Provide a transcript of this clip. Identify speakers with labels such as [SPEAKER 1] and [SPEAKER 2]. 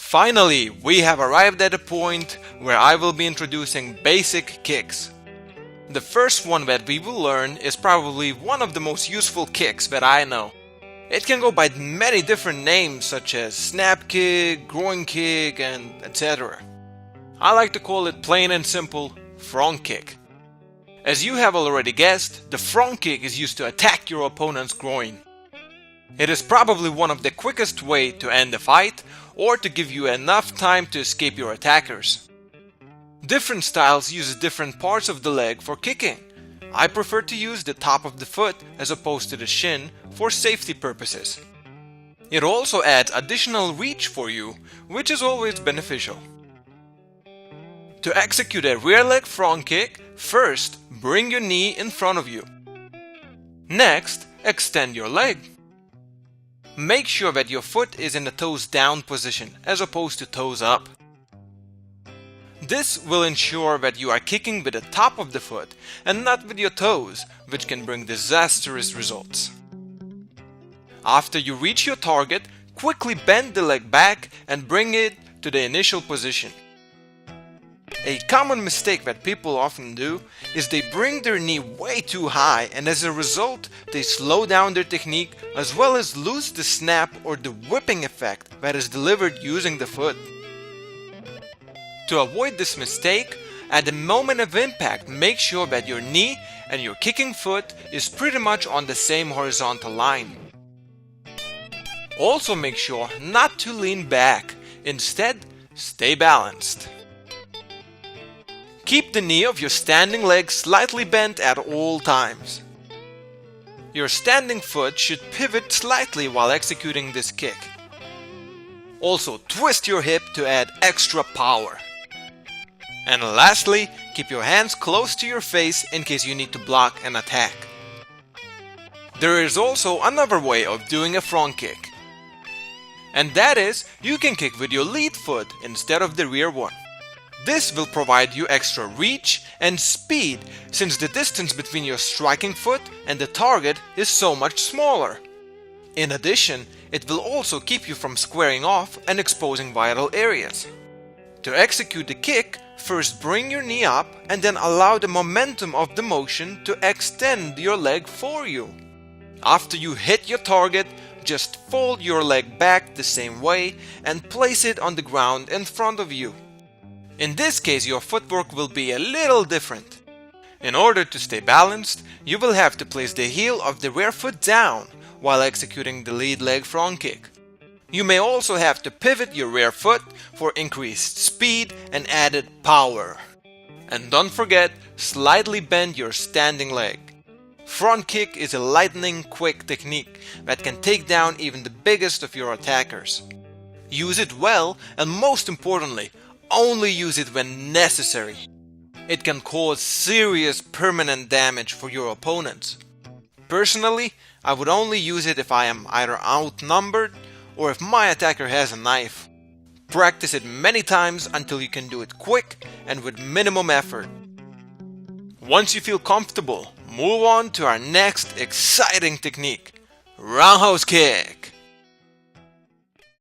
[SPEAKER 1] Finally, we have arrived at a point where I will be introducing basic kicks. The first one that we will learn is probably one of the most useful kicks that I know. It can go by many different names such as snap kick, groin kick, and etc. I like to call it plain and simple front kick. As you have already guessed, the front kick is used to attack your opponent's groin. It is probably one of the quickest way to end a fight or to give you enough time to escape your attackers. Different styles use different parts of the leg for kicking. I prefer to use the top of the foot as opposed to the shin for safety purposes. It also adds additional reach for you, which is always beneficial. To execute a rear leg front kick, first bring your knee in front of you. Next, extend your leg. Make sure that your foot is in the toes down position as opposed to toes up. This will ensure that you are kicking with the top of the foot and not with your toes, which can bring disastrous results. After you reach your target, quickly bend the leg back and bring it to the initial position. A common mistake that people often do is they bring their knee way too high, and as a result they slow down their technique as well as lose the snap or the whipping effect that is delivered using the foot. To avoid this mistake, at the moment of impact, make sure that your knee and your kicking foot is pretty much on the same horizontal line. Also make sure not to lean back, instead stay balanced. Keep the knee of your standing leg slightly bent at all times. Your standing foot should pivot slightly while executing this kick. Also twist your hip to add extra power. And lastly, keep your hands close to your face in case you need to block an attack. There is also another way of doing a front kick. And that is, you can kick with your lead foot instead of the rear one. This will provide you extra reach and speed since the distance between your striking foot and the target is so much smaller. In addition, it will also keep you from squaring off and exposing vital areas. To execute the kick, first bring your knee up and then allow the momentum of the motion to extend your leg for you. After you hit your target, just fold your leg back the same way and place it on the ground in front of you. In this case, your footwork will be a little different. In order to stay balanced, you will have to place the heel of the rear foot down while executing the lead leg front kick. You may also have to pivot your rear foot for increased speed and added power. And don't forget, slightly bend your standing leg. Front kick is a lightning quick technique that can take down even the biggest of your attackers. Use it well, and most importantly, only use it when necessary. It can cause serious permanent damage for your opponents. Personally, I would only use it if I am either outnumbered or if my attacker has a knife. Practice it many times until you can do it quick and with minimum effort. Once you feel comfortable, move on to our next exciting technique, roundhouse kick.